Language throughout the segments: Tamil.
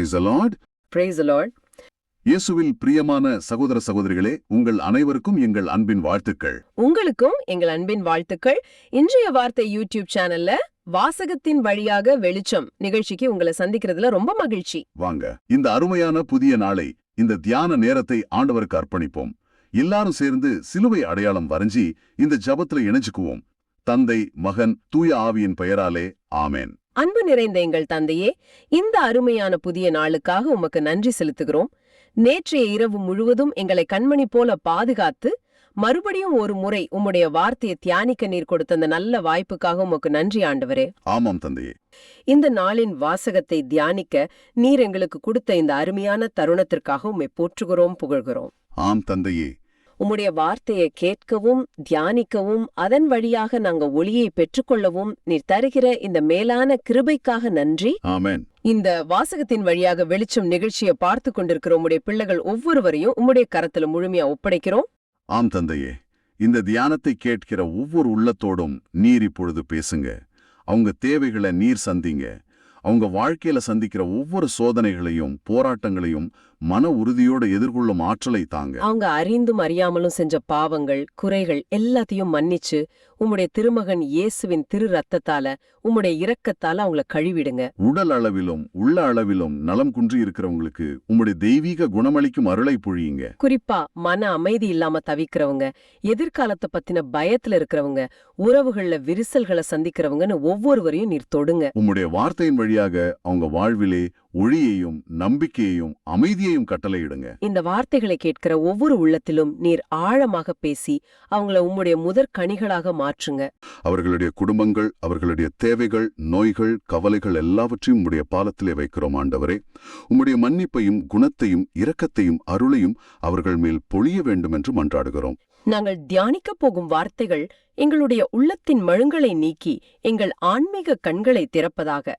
Praise the Lord. Praise the Lord. இயேசுவில் பிரியமான சகோதர சகோதரிகளே, உங்கள் அனைவருக்கும் எங்கள் அன்பின் வாழ்த்துக்கள். உங்களுக்கும் எங்கள் அன்பின் வாழ்த்துக்கள். இன்றைய வார்த்தை யூடியூப் சேனல்ல வாசகத்தின் வழியாக வெளிச்சம் நிகழ்ச்சிக்கு உங்களை சந்திக்கிறதுல ரொம்ப மகிழ்ச்சி. வாங்க, இந்த அருமையான புதிய நாளை, இந்த தியான நேரத்தை ஆண்டவருக்கு அர்ப்பணிப்போம். எல்லாரும் சேர்ந்து சிலுவை அடையாளம் வரைஞ்சி இந்த ஜபத்துல இணைச்சுக்குவோம். தந்தை, மகன், தூய ஆவியின் பெயராலே ஆமேன். அன்பு நிறைந்த எங்கள் தந்தையே, இந்த அருமையான புதிய நாளுக்காக உமக்கு நன்றி செலுத்துகிறோம். நேற்றைய இரவு முழுவதும் எங்களை கண்மணி போல பாதுகாத்து மறுபடியும் ஒரு முறை உம்முடைய வார்த்தையை தியானிக்க நீர் கொடுத்த அந்த நல்ல வாய்ப்புக்காக உமக்கு நன்றி ஆண்டவரே. ஆமாம் தந்தையே. இந்த நாளின் வாசகத்தை தியானிக்க நீர் எங்களுக்கு கொடுத்த இந்த அருமையான தருணத்திற்காக உம்மை போற்றுகிறோம், புகழ்கிறோம். ஆம் தந்தையே. உம்முடைய வார்த்தையை கேட்கவும் தியானிக்கவும் அதன் வழியாக நாங்க ஒளியை பெற்றுக்கொள்ளவும் நீர் தருகிற இந்த மேலான கிருபைக்காக நன்றி. ஆமென். இந்த வாசகத்தின் வழியாக வெளிச்சம் நிகழ்ச்சியை பார்த்து கொண்டிருக்கிற உம்முடைய பிள்ளைகள் ஒவ்வொருவரையும் உம்முடைய கரத்துல முழுமையா ஒப்படைக்கிறோம். ஆம் தந்தையே. இந்த தியானத்தை கேட்கிற ஒவ்வொரு உள்ளத்தோடும் நீர் இப்பொழுது பேசுங்க. அவங்க தேவைகளை நீர் சந்திங்க. அவங்க வாழ்க்கையில சந்திக்கிற ஒவ்வொரு சோதனைகளையும் போராட்டங்களையும் மன உறுதியோடு எதிர்கொள்ளும் ஆற்றலை தாங்க. அவங்க அறிந்தும் அறியாமலும் செஞ்ச பாவங்கள் குறைகள் எல்லாத்தையும் மன்னிச்சு உம்முடைய திருமகன் இயேசுவின் திரு ரத்தத்தால உம்முடைய இரக்கத்தால அவங்கள கழுவிடுங்க. உடல் அளவிலும் உள்ள அளவிலும் நலம் குன்றி இருக்கிறவங்களுக்கு உம்முடைய தெய்வீக குணமளிக்கும் அருளை பொழியுங்க. குறிப்பா மன அமைதி இல்லாம தவிக்கிறவங்க, எதிர்காலத்தை பத்தின பயத்துல இருக்கிறவங்க, உறவுகள்ல விரிசல்களை சந்திக்கிறவங்கன்னு ஒவ்வொருவரையும் நீர் தொடுங்க. உம்முடைய வார்த்தையின் வழியாக அவங்க வாழ்விலே ஒளியையும் நம்பிக்கையையும் அமைதியையும் கட்டளையிடுங்க. இந்த வார்த்தைகளை கேட்கிற ஒவ்வொரு உள்ளத்திலும் நீர் ஆழமாக பேசி அவங்கள உம்முடைய முதற் கனிகளாக மாற்றுங்க. அவர்களுடைய குடும்பங்கள், அவர்களுடைய தேவைகள், நோய்கள், கவலைகள் எல்லாவற்றையும் உம்முடைய பாலத்திலே வைக்கிறோம் ஆண்டவரே. உம்முடைய மன்னிப்பையும் குணத்தையும் இரக்கத்தையும் அருளையும் அவர்கள் மேல் பொழிய வேண்டும் என்று மன்றாடுகிறோம். நாங்கள் தியானிக்கப் போகும் வார்த்தைகள் எங்களுடைய உள்ளத்தின் மழுங்களை நீக்கி எங்கள் ஆன்மீக கண்களை திறப்பதாக.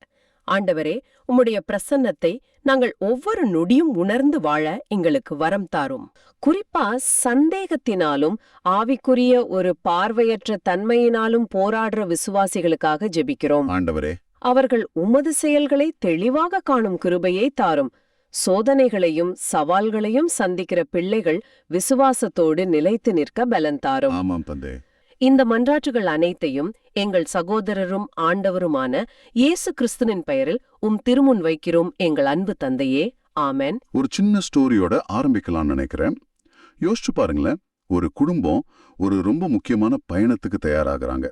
ஆண்டவரே, உம்முடைய பிரசன்னத்தை நாங்கள் ஒவ்வொரு நொடியும் உணர்ந்து வாழ எங்களுக்கு வரம் தாரும். குறிப்பா சந்தேகத்தினாலும் ஆவிக்குரிய ஒரு பார்வையற்ற தன்மையினாலும் போராடுற விசுவாசிகளுக்காக ஜெபிக்கிறோம். ஆண்டவரே, அவர்கள் உமது செயல்களை தெளிவாக காணும் கிருபையை தாரும். சோதனைகளையும் சவால்களையும் சந்திக்கிற பிள்ளைகள் விசுவாசத்தோடு நிலைத்து நிற்க பலன் தாரும். ஆமாம் தந்தை. இந்த மன்றாட்டுகள் அனைத்தையும் எங்கள் சகோதரரும் ஆண்டவருமான இயேசு கிறிஸ்துவின் பெயரில் திருமுன் வைக்கிறோம் எங்கள் அன்பு தந்தையே. ஆமென். ஒரு சின்ன ஸ்டோரியோட ஆரம்பிக்கலாம்னு நினைக்கிறேன். யோசிச்சு பாருங்களேன். ஒரு குடும்பம் ஒரு ரொம்ப முக்கியமான பயணத்துக்கு தயாராகிறாங்க.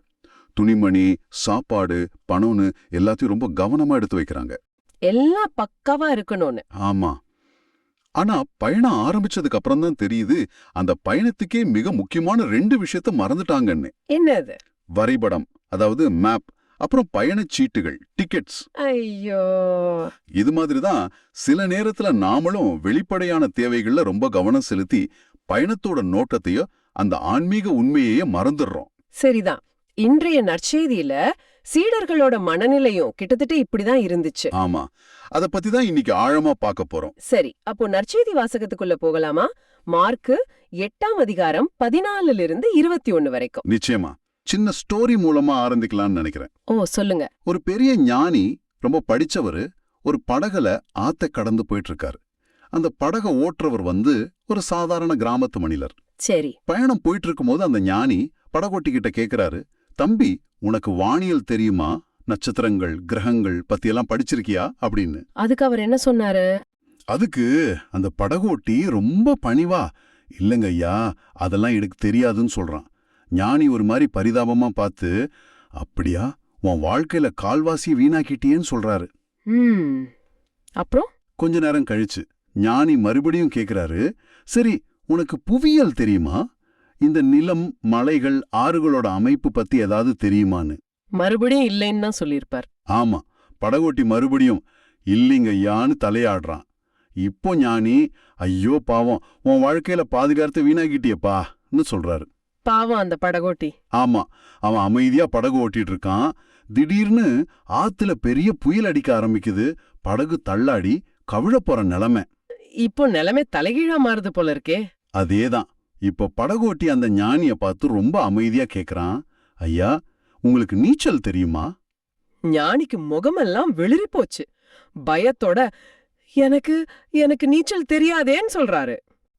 துணிமணி, சாப்பாடு, பணம்னு எல்லாத்தையும் ரொம்ப கவனமா எடுத்து வைக்கிறாங்க. எல்லாம் பக்காவா இருக்கணும்னு. ஆமா. ஆனா பயணம் ஆரம்பிச்சதுக்கு அப்புறம் தான் தெரியுது, அந்த பயணத்துக்கே மிக முக்கியமான 2 விஷயத்த மறந்துட்டாங்கன்னு. என்னது? வரைபடம், அதாவது மேப், அப்புறம் பயணச்சீட்டுகள், டிக்கெட்ஸ். ஐயோ! இது மாதிரிதான் சில நேரத்துல நாமளும் வெளிப்படையான தேவைகள்ல ரொம்ப கவனம் செலுத்தி பயணத்தோட நோட்டத்தையோ அந்த ஆன்மீக உண்மையையே மறந்துடுறோம். சரிதான். இன்றைய நற்செய்தியில சீடர்களோட மனநிலையும் கிட்டத்தட்ட இப்படிதான் இருந்துச்சு. ஆமா, அத பத்தி தான் இன்னைக்கு ஆழமா பார்க்க போறோம். சரி, அப்போ நற்செய்தி வாசகத்துக்குள்ள போகலாமா? மார்க்கு 8ஆம் அதிகாரம் 14 - 21 வரைக்கும். நிச்சயமா. சின்ன ஸ்டோரி மூலமா ஆரம்பிக்கலாம்னு நினைக்கிறேன். ஓ, சொல்லுங்க. ஒரு பெரிய ஞானி, ரொம்ப படிச்சவரு, ஒரு படகுல ஆத்த கடந்து போயிட்டு இருக்காரு. அந்த படகை ஓட்டுறவர் ஒரு சாதாரண கிராமத்து மனிதர். சரி. பயணம் போயிட்டு இருக்கும்போது அந்த ஞானி படகோட்டிக்கிட்ட கேக்குறாரு, தம்பி, உனக்கு வானியல் தெரியுமா? நட்சத்திரங்கள், கிரகங்கள் பத்தியெல்லாம் படிச்சிருக்கியா அப்படின்னு. அதுக்கு அவர் என்ன சொன்னாரு? அதுக்கு அந்த படகோட்டி ரொம்ப பணிவா, இல்லங்க ஐயா, அதெல்லாம் எனக்கு தெரியாதுன்னு சொல்றான். ஞானி ஒரு மாதிரி பரிதாபமா பார்த்து, அப்படியா, உன் வாழ்க்கையில கால்வாசி வீணாக்கிட்டியேன்னு சொல்றாரு. அப்புறம் கொஞ்ச நேரம் கழிச்சு ஞானி மறுபடியும் கேக்குறாரு, சரி, உனக்கு புவியியல் தெரியுமா? இந்த நிலம், மலைகள், ஆறுகளோட அமைப்பு பத்தி ஏதாவது தெரியுமான்னு. மறுபடியும் இல்லைன்னு தான் சொல்லியிருப்பார். ஆமா, படகோட்டி மறுபடியும் இல்லைங்க ஐயான்னு தலையாடுறான். இப்போ ஞானி, ஐயோ பாவம், உன் வாழ்க்கையில பாதுகாத்து வீணாக்கிட்டியப்பான்னு சொல்றாரு. பாவம் அந்த படகோட்டி. ஆமா, அவன் அமைதியா படகு ஓட்டிட்டு இருக்கான். திடீர்னு ஆத்துல பெரிய புயல் அடிக்க ஆரம்பிக்குது. படகு தள்ளாடி கவிழ போற நிலைமை. இப்போ நிலைமை தலைகீழா மாறுது போல இருக்கே. அதேதான். இப்போ படகோட்டி அந்த ஞானிய பார்த்து ரொம்ப அமைதியா கேக்குறான், ஐயா, உங்களுக்கு நீச்சல் தெரியுமா? ஞானிக்கு முகமெல்லாம் வெளிரி போச்சு. பயத்தோட, எனக்கு எனக்கு நீச்சல் தெரியாதேன்னு சொல்றாரு.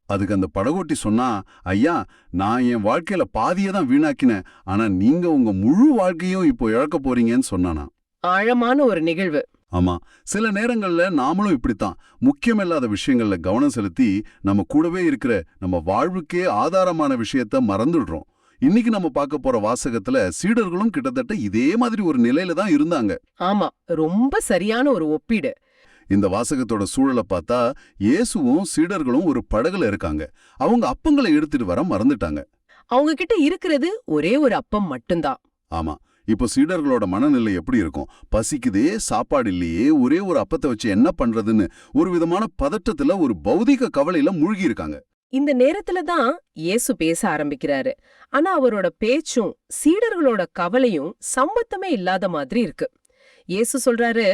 அதுக்கு அந்த படகோட்டி சொன்னா, ஐயா, நான் என் வாழ்க்கையில பாதியை தான் வீணாக்கினேன், ஆனா நீங்க உங்க முழு வாழ்க்கையும் இப்போ இழக்க போறீங்கன்னு சொன்னானா. ஆழமான ஒரு நிகழ்வு. ஆமா, சில நேரங்கள்ல நாமளும் இப்படித்தான் முக்கியமில்லாத விஷயங்கள்ல கவனம் செலுத்தி நம்ம கூடவே இருக்கிற நம்ம வாழ்வுக்கே ஆதாரமான விஷயத்த மறந்துடுறோம். இன்னைக்கு நம்ம பார்க்க போற வாசகத்துல சீடர்களும் கிட்டத்தட்ட இதே மாதிரி ஒரு நிலையில தான் இருந்தாங்க. ஆமா, ரொம்ப சரியான ஒரு ஒப்பீடு. இந்த வாசகத்தோட சூழலை பார்த்தா இயேசுவும் சீடர்களும் ஒரு படகுல இருக்காங்க. அவங்க அப்பங்களை எடுத்துட்டு வர மறந்துட்டாங்க. அவங்க கிட்ட இருக்கிறது ஒரே ஒரு அப்பம் மட்டும்தான். ஆமா, இப்போ சீடர்களோட மனநிலை எப்படி இருக்கும்? பசிக்குதே, சாப்பாடு இல்லையே, ஒரே ஒரு அப்பத்தை வச்சு என்ன பண்றதுன்னு ஒரு விதமான பதட்டத்துல, ஒரு பௌதிக கவலையில மூழ்கி இருக்காங்க. இந்த நேரத்துல தான் இயேசு பேச ஆரம்பிக்கிறாரு. ஆனா அவரோட பேச்சும் சீடர்களோட கவலையும் சம்பந்தமே இல்லாத மாதிரி இருக்கு. இயேசு சொல்றாரு,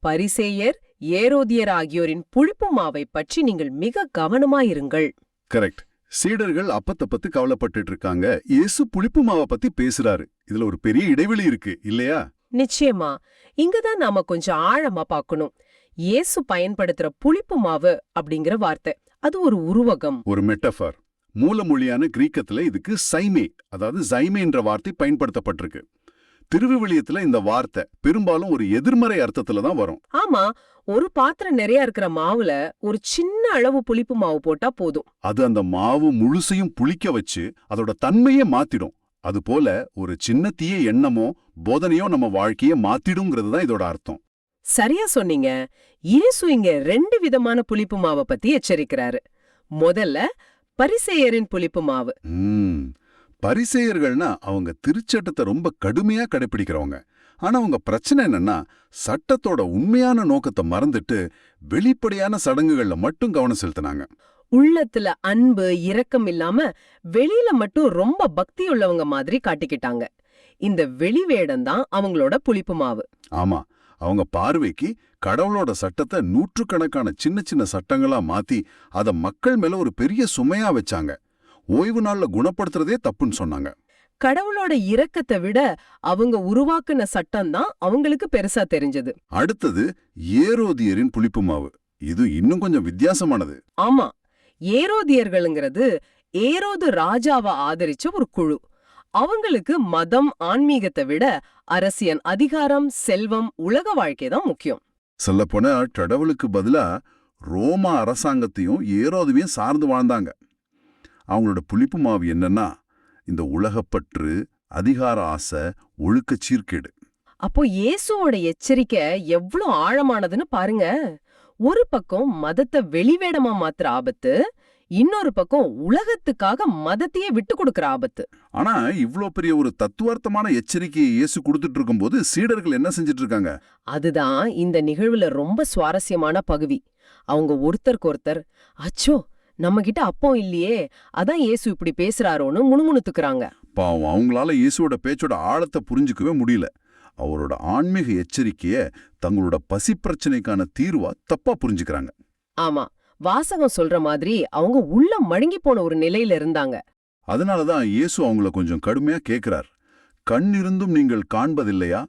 பரிசேயர் ஏரோதியர் ஆகியோரின் புளிப்பு மாவை பற்றி நீங்கள் மிக கவனமாயிருங்கள். கரெக்ட். சீடர்கள் அப்பத்தை பத்தி கவலைப்பட்டுட்டு இருக்காங்க. இயேசு புளிப்பு மாவை பத்தி பேசுறாரு. இதுல ஒரு பெரிய இடைவெளி இருக்கு இல்லையா? நிச்சயமா. இங்கதான் நாம கொஞ்சம் ஆழமா பார்க்கணும். இயேசு பயன்படுத்துற புளிப்பு மாவு அப்படிங்கிற வார்த்தை, அது ஒரு உருவகம், ஒரு மெட்டஃபர். மூலமொழியான கிரீக்கத்துல இதுக்கு சைமே, அதாவது ஜைமேன்ற வார்த்தை பயன்படுத்தப்பட்டிருக்கு. திருவிவிலியத்துல இந்த வார்த்தை பெரும்பாலும் ஒரு எதிர்மறை அர்த்தத்துல தான் வரும். ஆமா, ஒரு பாத்திரம் நிறைய இருக்கிற மாவுல ஒரு சின்ன அளவு புளிப்பு மாவு போட்டா போதும். அது அந்த மாவு முழுசையும் புளிக்க வச்சு அதோட தன்மையே மாத்திடும். அது போல ஒரு சின்ன தீய எண்ணமோ போதனையோ நம்ம வாழ்க்கையை மாத்திடுங்கிறது தான் இதோட அர்த்தம். சரியா சொன்னீங்க. இயேசு இங்க 2 விதமான புளிப்பு மாவை பத்தி எச்சரிக்கிறாரு. முதல்ல பரிசேயரின் புளிப்பு மாவு. பரிசேயர்கள்னா அவங்க திருச்சட்டத்தை ரொம்ப கடுமையா கடைபிடிக்கிறவங்க. ஆனா அவங்க பிரச்சனை என்னன்னா, சட்டத்தோட உண்மையான நோக்கத்தை மறந்துட்டு வெளிப்படையான சடங்குகள்ல மட்டும் கவனம் செலுத்தினாங்க. உள்ளத்துல அன்பு இரக்கம் இல்லாம வெளியில மட்டும் ரொம்ப பக்தி உள்ளவங்க மாதிரி காட்டிக்கிட்டாங்க. இந்த வெளிவேடம் தான் அவங்களோட புளிப்பு மாவு. ஆமா, அவங்க பார்வைக்கு கடவுளோட சட்டத்தை நூற்றுக்கணக்கான சின்ன சின்ன சட்டங்களா மாத்தி அத மக்கள் மேல ஒரு பெரிய சுமையா வச்சாங்க. ஓய்வு நாள்ல குணப்படுத்துறதே தப்புன்னு சொன்னாங்க. கடவுளோட இரக்கத்தை விட அவங்க உருவாக்குன சட்டம் தான் அவங்களுக்கு பெருசா தெரிஞ்சது. அடுத்தது ஏரோதியரின் புளிப்பு மாவு. இது இன்னும் கொஞ்சம் வித்தியாசமானது. ஆமா, ஏரோதியர்கள்ங்கிறது ஏரோது ராஜாவை ஆதரிச்ச ஒரு குழு. அவங்களுக்கு மதம் ஆன்மீகத்தை விட அரசியல் அதிகாரம், செல்வம், உலக வாழ்க்கை தான் முக்கியம். சொல்லப்போனா கடவுளுக்கு பதிலா ரோமா அரசாங்கத்தையும் ஏரோதுவையும் சார்ந்து வாழ்ந்தாங்க. அவங்களோட புளிப்பு மாவு என்னன்னா, இந்த உலகப்பற்று, அதிகார ஆசை, ஒழுக்க சீர்கேடு. அப்போ இயேசுவோட எச்சரிக்கை எவ்வளவு ஆழமானதுன்னு பாருங்க. ஒரு பக்கம் மதத்தை வெளிவேடமா மாத்துற ஆபத்து, இன்னொரு பக்கம் உலகத்துக்காக மதத்தையே விட்டு கொடுக்கற ஆபத்து. ஆனா இவ்ளோ பெரிய ஒரு தத்துவார்த்தமான எச்சரிக்கையை இயேசு கொடுத்துட்டு இருக்கும்போது சீடர்கள் என்ன செஞ்சிட்டு இருக்காங்க? அதுதான் இந்த நிகழ்வுல ரொம்ப சுவாரஸ்யமான பகுதி. அவங்க ஒருத்தருக்கு ஒருத்தர், அச்சோ நம்ம கிட்ட அப்பம் இல்லையே, அதான் இயேசு இப்படி பேசுறாரோன்னு முணுமுணுத்துக்குறாங்க. பாவம், அவங்களால இயேசுவோட பேச்சோட ஆழத்தை புரிஞ்சுக்கவே முடியல. அவரோட ஆன்மீக எச்சரிக்கைய தங்களோட பசி பிரச்சனைக்கான தீர்வா தப்பா புரிஞ்சுக்கிறாங்க. ஆமா, வாசகம் சொல்ற மாதிரி அவங்க உள்ள மழுங்கி போன ஒரு நிலையில இருந்தாங்க. அதனாலதான் இயேசு அவங்கள கொஞ்சம் கடுமையா கேட்கிறார். கண் இருந்தும் நீங்கள் காண்பதில்லையா,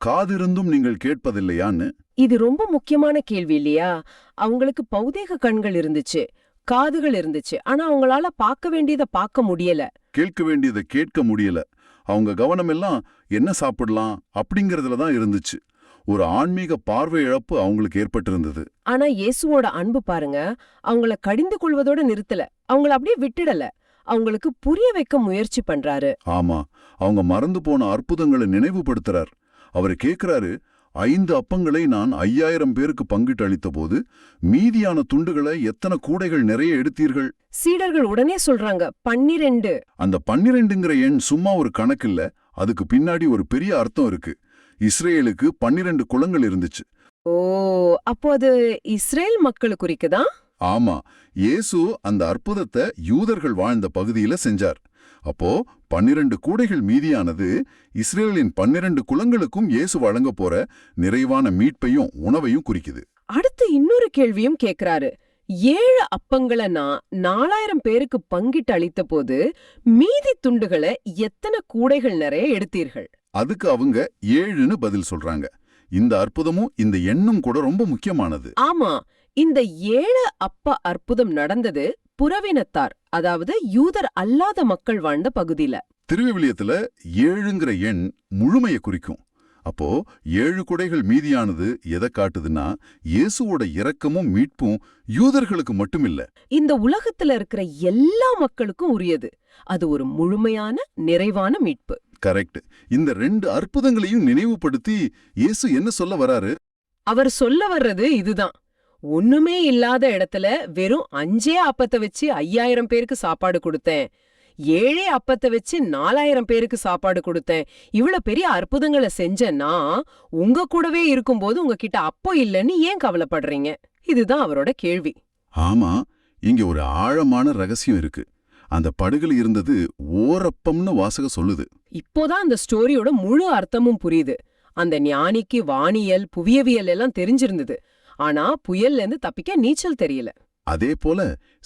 காதிருந்தும் நீங்கள் கேட்பதில்லையான்னு. இது ரொம்ப முக்கியமான கேள்வி இல்லையா? அவங்களுக்கு பௌதீக கண்கள் இருந்துச்சு, காதுகள் இருந்துச்சு, ஆனா அவங்களால பார்க்க வேண்டியதை பார்க்க முடியல, கேட்க வேண்டியதை கேட்க முடியல. அவங்க கவனம் எல்லாம் என்ன சாப்பிடலாம் அப்படிங்கறதுல தான் இருந்துச்சு. ஒரு ஆன்மீக பார்வை இழப்பு அவங்களுக்கு ஏற்பட்டிருந்தது. ஆனா இயேசுவோட அன்பு பாருங்க, அவங்கள கடிந்து கொள்வதோட நிறுத்தல, அவங்கள அப்படியே விட்டுடல, அவங்களுக்கு புரிய வைக்க முயற்சி பண்றாரு. ஆமா, அவங்க மறந்து போன அற்புதங்களை நினைவுபடுத்துறார். அவர் கேட்கிறாரு, 5 அப்பங்களை நான் 5000 பேருக்கு பங்கிட்டு அளித்த போது மீதியான துண்டுகளை எத்தனை கூடைகள் நிறைய எடுத்தீர்கள்? சீடர்கள் உடனே சொல்றாங்க, 12. அந்த 12ங்கிற எண் சும்மா ஒரு கணக்கில்ல, அதுக்கு பின்னாடி ஒரு பெரிய அர்த்தம் இருக்கு. இஸ்ரேலுக்கு 12 குளங்கள் இருந்துச்சு. ஓ, அப்போ அது இஸ்ரேல் மக்கள் குறிக்குதான்? ஆமா, இயேசு அந்த அற்புதத்தை யூதர்கள் வாழ்ந்த பகுதியில செஞ்சார். அப்போ 12 கூடைகள் மீதியானது இஸ்ரேலின் 12 குலங்களுக்கும் இயேசு வழங்க போற நிறைவான மீட்பையும் உணவையும் குறிக்குது. அடுத்து இன்னொரு கேள்வியும் கேக்குறாரு. 7 அப்பங்களை நான் 4000 பேருக்கு பங்கிட்டு அளித்த போது மீதி துண்டுகளை எத்தனை கூடைகள் நிறைய எடுத்தீர்கள்? அதுக்கு அவங்க 7ன்னு பதில் சொல்றாங்க. இந்த அற்புதமும் இந்த எண்ணும் கூட ரொம்ப முக்கியமானது. ஆமா, இந்த 7 அப்ப அற்புதம் நடந்தது புறவினத்தார், அதாவது யூதர் அல்லாத மக்கள் வாழ்ந்த பகுதியில. திருவிவிலியத்துல 7ங்கிற எண் முழுமையை குறிக்கும். அப்போ 7 குடைகள் மீதியானது எதை காட்டுதுன்னா, இயேசுவோட இரக்கமும் மீட்பும் யூதர்களுக்கு மட்டுமில்ல, இந்த உலகத்துல இருக்கிற எல்லா மக்களுக்கும் உரியது. அது ஒரு முழுமையான நிறைவான மீட்பு. கரெக்ட். இந்த 2 அற்புதங்களையும் நினைவுபடுத்தி இயேசு என்ன சொல்ல வராரு? அவர் சொல்ல வர்றது இதுதான். ஒண்ணுமே இல்லாத இடத்துல வெறும் 5 அப்பத்தை வச்சு 5000 பேருக்கு சாப்பாடு கொடுத்தேன், 7 அப்பத்தை வச்சு 4000 பேருக்கு சாப்பாடு கொடுத்தேன், இவ்வளவு பெரிய அற்புதங்களை செஞ்சேன்னா உங்க கூடவே இருக்கும்போது உங்ககிட்ட அப்பம் இல்லைன்னு ஏன் கவலைப்படுறீங்க? இதுதான் அவரோட கேள்வி. ஆமா, இங்க ஒரு ஆழமான ரகசியம் இருக்கு. அந்த படகுல இருந்தது ஓரப்பம்னு வாசகம் சொல்லுது. இப்போதான் அந்த ஸ்டோரியோட முழு அர்த்தமும் புரியுது. அந்த ஞானிக்கு வானியல் புவியவியல் எல்லாம் தெரிஞ்சிருந்தது, ஆனா புயல்ல இருந்து தப்பிக்க நீச்சல் தெரியல. அதே போல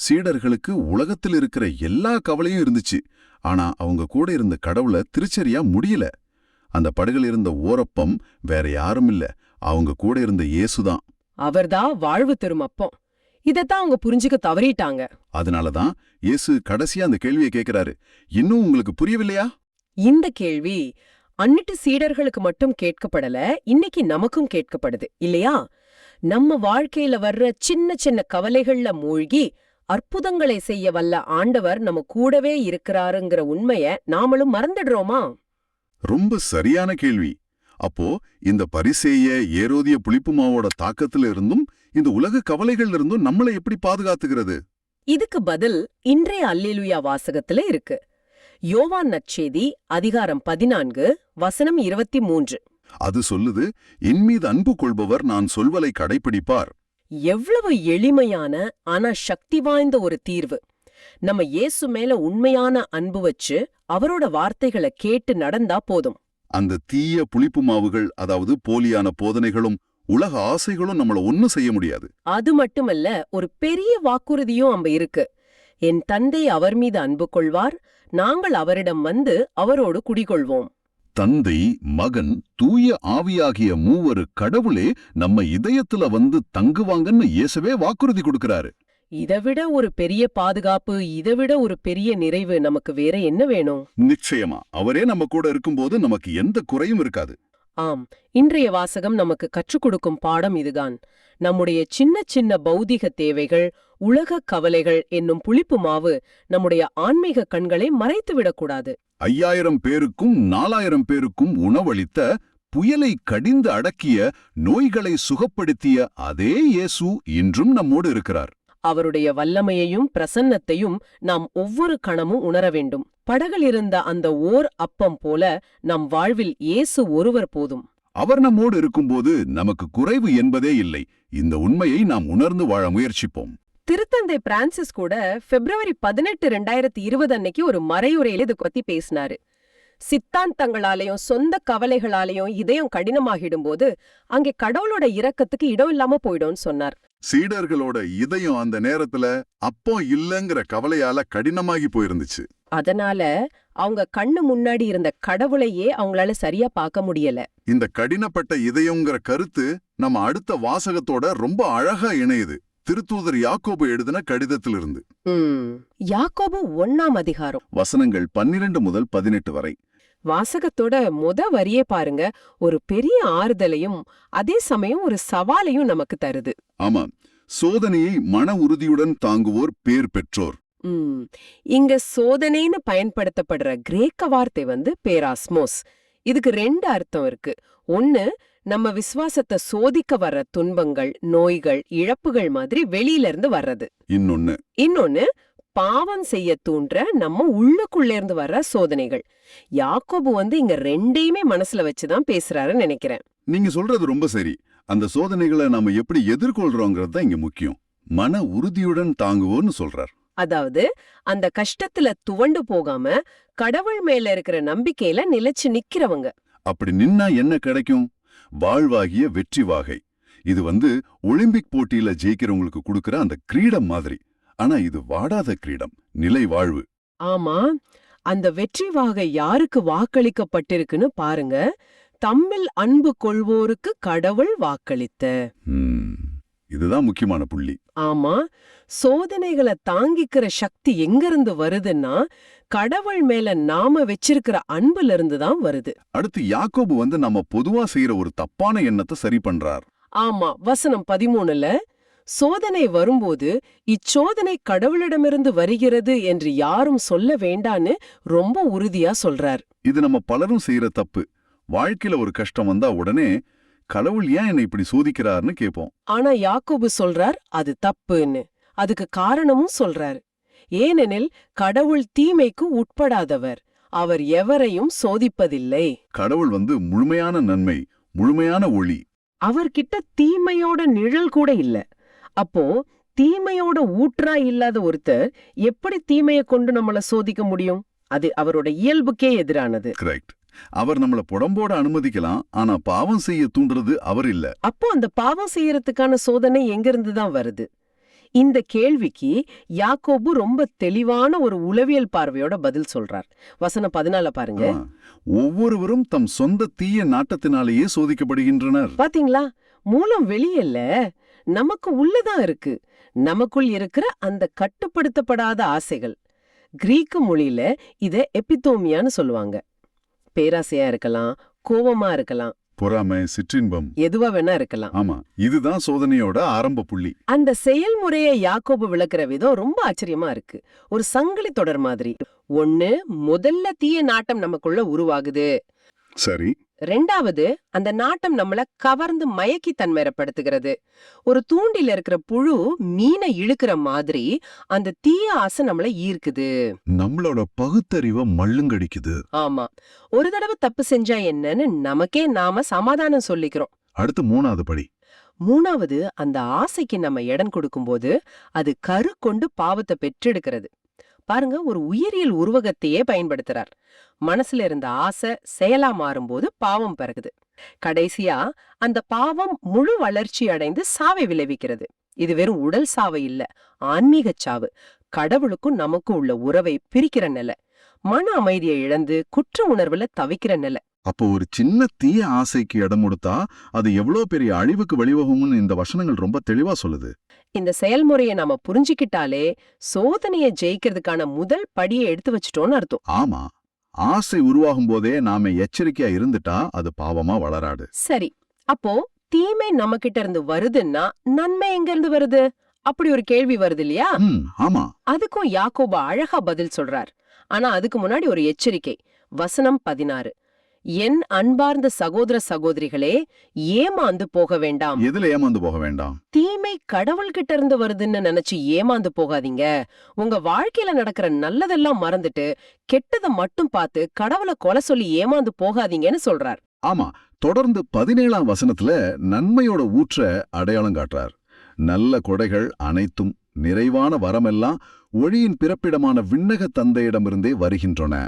சீடர்களுக்கு உலகத்தில் இருக்கிற எல்லா கவலையும் இருந்துச்சு, ஆனா அவங்க கூட இருந்த கடவுளை திருச்சறியா முடியல. அந்த படகுல இருந்த ஓரப்பம் வேற யாரும் இல்ல, அவங்க கூட இருந்த இயேசுதான். அவர்தான் வாழ்வு தரும் அப்பம். இதத்தான் அவங்க புரிஞ்சுக்க தவறிட்டாங்க. அதனாலதான் இயேசு கடைசியா அந்த கேள்வியை கேட்கிறாரு, இன்னும் உங்களுக்கு புரியவில்லையா? இந்த கேள்வி அன்னிட்டு சீடர்களுக்கு மட்டும் கேட்கப்படல, இன்னைக்கு நமக்கும் கேட்கப்படுது இல்லையா? நம்ம வாழ்க்கையில வர்ற சின்ன சின்ன கவலைகள்ல மூழ்கி அற்புதங்களை செய்ய வல்ல ஆண்டவர் நம்ம கூடவே இருக்கிறாருங்கிற உண்மைய நாமளும் மறந்துடுறோமா? ரொம்ப சரியான கேள்வி. அப்போ இந்த பரிசேய ஏரோதிய புளிப்புமாவோட தாக்கத்துல இருந்தும் இந்த உலக கவலைகள்ல இருந்தும் நம்மளை எப்படி பாதுகாத்துகிறது? இதுக்கு பதில் இன்றைய அல்லேலூயா வாசகத்துல இருக்கு. யோவான் நற்செய்தி அதிகாரம் 14 வசனம் 23. அது சொல்லுது, என் மீது அன்பு கொள்பவர் நான் சொல்வலை கடைப்பிடிப்பார். எவ்வளவு எளிமையான ஆனா சக்தி வாய்ந்த ஒரு தீர்வு. நம்ம இயேசு மேல உண்மையான அன்பு வச்சு அவரோட வார்த்தைகளை கேட்டு நடந்தா போதும். அந்த தீய புளிப்பு மாவுகள், அதாவது போலியான போதனைகளும் உலக ஆசைகளும் நம்மள ஒன்னும் செய்ய முடியாது. அது மட்டுமல்ல, ஒரு பெரிய வாக்குறுதியும் அம்ப இருக்கு. என் தந்தை அவர் மீது அன்பு கொள்வார், நாங்கள் அவரிடம் வந்து அவரோடு குடிகொள்வோம். தந்தை, மகன், தூய ஆவியாகிய மூவரு கடவுளே நம்ம இதயத்துல வந்து தங்குவாங்கன்னு இயேசுவே வாக்குறுதி கொடுக்கிறாரு. இதைவிட ஒரு பெரிய பாதுகாப்பு, இதைவிட ஒரு பெரிய நிறைவு நமக்கு வேற என்ன வேணும்? நிச்சயமா, அவரே நம்ம கூட இருக்கும்போது நமக்கு எந்த குறையும் இருக்காது. ஆம், இன்றைய வாசகம் நமக்கு கற்றுக் கொடுக்கும் பாடம் இதுதான். நம்முடைய சின்ன சின்ன பௌதிக தேவைகள், உலக கவலைகள் என்னும் புளிப்பு மாவு நம்முடைய ஆன்மீக கண்களை மறைத்துவிடக்கூடாது. 5000 பேருக்கும் 4000 பேருக்கும் உணவளித்த, புயலை கடிந்து அடக்கிய, நோய்களை சுகப்படுத்திய அதே இயேசு இன்றும் நம்மோடு இருக்கிறார். அவருடைய வல்லமையையும் பிரசன்னத்தையும் நாம் ஒவ்வொரு கணமும் உணர வேண்டும். படகில் இருந்த அந்த ஓர் அப்பம் போல நம் வாழ்வில் இயேசு ஒருவர் போதும். அவர் நம்மோடு இருக்கும்போது நமக்கு குறைவு என்பதே இல்லை. இந்த உண்மையை நாம் உணர்ந்து வாழ முயற்சிப்போம். திருத்தந்தை பிரான்சிஸ் கூட பிப்ரவரி 18, 2020 அன்னைக்கு ஒரு மறையுரையில இது பத்தி பேசினாரு. சித்தாந்தங்களாலையும் சொந்த கவலைகளாலையும் இதயம் கடினமாகிடும்போது அங்கே கடவுளோட இரக்கத்துக்கு இடம் இல்லாம போயிடும்னு சொன்னார். சீடர்களோட இதயம் அந்த நேரத்துல அப்போ இல்லங்கிற கவலையால கடினமாகி போயிருந்துச்சு. அதனால அவங்க கண்ணு முன்னாடி இருந்த கடவுளையே அவங்களால சரியா பார்க்க முடியல. இந்த கடினப்பட்ட இதயம்ங்கிற கருத்து நம்ம அடுத்த வாசகத்தோட ரொம்ப அழகா இணையுது. திருத்தூதர் யாக்கோபு எழுதின கடிதத்திலிருந்து. யாக்கோபு 1ஆம் அதிகாரம் வசனங்கள் 12 முதல் 18 வரை. வாசகத்தோட வரியே பாருங்க, ஒரு பெரிய ஆறுதலையும் அதே சமயம் ஒரு சவாலையும் நமக்கு தருது. ஆமா, சோதனையை மன உறுதியுடன் தாங்குவோர் பேர் பெற்றோர். இங்க சோதனைன்னு பயன்படுத்தப்படுற கிரேக்க வார்த்தை பேராஸ்மோஸ். இதுக்கு 2 அர்த்தம் இருக்கு. ஒன்னு, நம்ம விசுவாசத்தை சோதிக்க வர்ற துன்பங்கள், நோய்கள், இழப்புகள் மாதிரி வெளியில இருந்து வர்றது. இன்னொன்னு பாவம் செய்ய தூண்டுற நம்ம உள்ளுக்குள்ள இருந்து வர்ற சோதனைகள். யாக்கோபு இங்க 2யுமே மனசுல வச்சுதான் பேசுறாருன்னு நினைக்கிறேன். நீங்க சொல்றது ரொம்ப சரி. அந்த சோதனைகளை நாம எப்படி எதிர்கொள்றோங்கிறது தான் இங்க முக்கியம். மன உறுதியுடன் தாங்குவோன்னு சொல்றார். அதாவது அந்த கஷ்டத்துல துவண்டு போகாம கடவுள் மேல இருக்கிற நம்பிக்கையில நிலைச்சு நிக்கிறவங்க. அப்படி நின்னா என்ன கிடைக்கும்? வாழ்வாகிய வெற்றி வாகை. இது ஒலிம்பிக் போட்டியில ஜெயிக்கிறவங்களுக்கு கொடுக்கிற அந்த கிரீடம் மாதிரி. ஆனா இது வாடாத கிரீடம், நிலை வாழ்வு. ஆமா, அந்த வெற்றி வாகை யாருக்கு வாக்களிக்கப்பட்டிருக்குன்னு பாருங்க. தம்மில் அன்பு கொள்வோருக்கு கடவுள் வாக்களித்த. இதுதான் முக்கியமான புள்ளி. ஆமா, சோதனைகளை தாங்கிக்கிற சக்தி எங்கிருந்து வருதுன்னா கடவுள் மேல நாம வச்சிருக்கிற அன்புல இருந்து தான் வருது. அடுத்து யாக்கோபு நம்ம பொதுவா செய்யற ஒரு தப்பான எண்ணத்தை சரி பண்றார். ஆமா, வசனம் 13ல சோதனை வரும்போது இச்சோதனை கடவுளிடமிருந்து வருகிறது என்று யாரும் சொல்ல வேண்டான்னு ரொம்ப உறுதியா சொல்றார். இது நம்ம பலரும் செய்யற தப்பு. வாழ்க்கையில ஒரு கஷ்டம் வந்தா உடனே கடவுள் ஏன் என்னை இப்படி சோதிக்கிறார்னு கேட்போம். ஆனா யாக்கோபு சொல்றார் அது தப்புன்னு. அதுக்கு காரணமும் சொல்றார். ஏனெனில் கடவுள் தீமைக்கு உட்படாதவர், அவர் எவரையும் சோதிப்பதில்லை. கடவுள் முழுமையான நன்மை, முழுமையான ஒளி. அவர்கிட்ட தீமையோட நிழல் கூட இல்ல. அப்போ தீமையோட ஊற்றா இல்லாத ஒருத்தர் எப்படி தீமைய கொண்டு நம்மள சோதிக்க முடியும்? அது அவரோட இயல்புக்கே எதிரானது. கரெக்ட். அவர் நம்மள புடம்போட அனுமதிக்கலாம், ஆனா பாவம் செய்ய தூண்டுறது அவர் இல்ல. அப்போ அந்த பாவம் செய்யறதுக்கான சோதனை எங்கிருந்து தான் வருது? இந்த கேள்விக்கு யாக்கோபு ரொம்ப தெளிவான ஒரு உளவியல் பார்வையோட பதில் சொல்றார். வசனம் 14 பாருங்க. ஒவ்வொருவரும் தம் சொந்த தீய நாட்டத்தினாலேயே சோதிக்கப்படுகின்றனர். பாத்தீங்களா? மூலம் வெளியல்ல, நமக்கு உள்ளதான் இருக்கு. நமக்குள் இருக்கிற அந்த கட்டுப்படுத்தப்படாத ஆசைகள். கிரீக்கு மொழியில இத எபித்தோமியான்னு சொல்லுவாங்க. பேராசையா இருக்கலாம், கோபமா இருக்கலாம், பொறாமை, சிற்றின்பம், எதுவா வேணா இருக்கலாம். ஆமா, இதுதான் சோதனையோட ஆரம்ப புள்ளி. அந்த செயல்முறையை யாக்கோபு விளக்குற விதம் ரொம்ப ஆச்சரியமா இருக்கு. ஒரு சங்கிலி தொடர் மாதிரி. ஒண்ணு, முதல்ல தீய நாட்டம் நமக்குள்ள உருவாகுது. சரி. ரெண்டாவது, அந்த நாட்டம் நம்மள கவர்ந்து மயக்கி தன்மைப்படுத்துகிறது. ஒரு தூண்டில இருக்கிற புழு மீனை இழுக்கிற மாதிரி அந்த தீய ஆசை நம்மள ஈர்க்குது. நம்மளோட பகுத்தறிவை மள்ளுங்கடிக்குது. ஆமா, ஒரு தடவை தப்பு செஞ்சா என்னன்னு நமக்கே நாம சமாதானம் சொல்லிக்கிறோம். அடுத்து மூணாவது படி. மூணாவது, அந்த ஆசைக்கு நம்ம இடம் கொடுக்கும்போது அது கரு கொண்டு பாவத்தை பெற்றெடுக்கிறது. பாருங்க, ஒரு உயிரியல் உருவகத்தையே பயன்படுத்துறார். மனசுல இருந்த ஆசை செயலா மாறும்போது பாவம் பிறகுது. கடைசியா அந்த பாவம் முழு வளர்ச்சி அடைந்து சாவை விளைவிக்கிறது. இது வெறும் உடல் சாவு இல்ல, ஆன்மீக சாவு. கடவுளுக்கும் நமக்கும் உள்ள உறவை பிரிக்கிற நிலை, மன அமைதியை இழந்து குற்ற உணர்வுல தவிக்கிற நிலை. அப்போ ஒரு சின்ன தீய ஆசைக்கு இடம் கொடுத்தா அது எவ்வளவு பெரிய அழிவுக்கு வழிவகும்னு இந்த வசனங்கள் ரொம்ப தெளிவா சொல்லுது. இந்த செயல்முறையை நாம புரிஞ்சுக்கிட்டாலே சோதனையை ஜெயிக்கிறதுக்கான முதல் படியை எடுத்து வச்சிட்டோம்னு அர்த்தம். ஆமா, ஆசை உருவாகும் போதே நாம எச்சரிக்கையா இருந்துட்டா அது பாவமா வளராது. சரி, அப்போ தீமை நம்ம கிட்ட இருந்து வருதுன்னா நன்மை எங்க இருந்து வருது? அப்படி ஒரு கேள்வி வருது இல்லையா? ஆமா. அதுக்கும் யாக்கோபு அழகா பதில் சொல்றார். ஆனா அதுக்கு முன்னாடி ஒரு எச்சரிக்கை. வசனம் 16. என் அன்பார்ந்த சகோதர சகோதரிகளே, ஏமாந்து போக வேண்டாம். எதுல ஏமாந்து போக வேண்டாம்? தீமை கடவுள்கிட்ட இருந்து வருதுன்னு நினைச்சு ஏமாந்து போகாதீங்க. உங்க வாழ்க்கையில நடக்கிற நல்லதெல்லாம் மறந்துட்டு கெட்டதை மட்டும் பார்த்து கடவுளை கொலை சொல்லி ஏமாந்து போகாதீங்கன்னு சொல்றார். ஆமா, தொடர்ந்து 17ஆம் வசனத்துல நன்மையோட ஊற்ற அடையாளம் காட்டுறார். நல்ல கொடைகள் அனைத்தும், நிறைவான வரமெல்லாம் ஒளியின் பிறப்பிடமான விண்ணக தந்தையிடமிருந்தே வருகின்றன.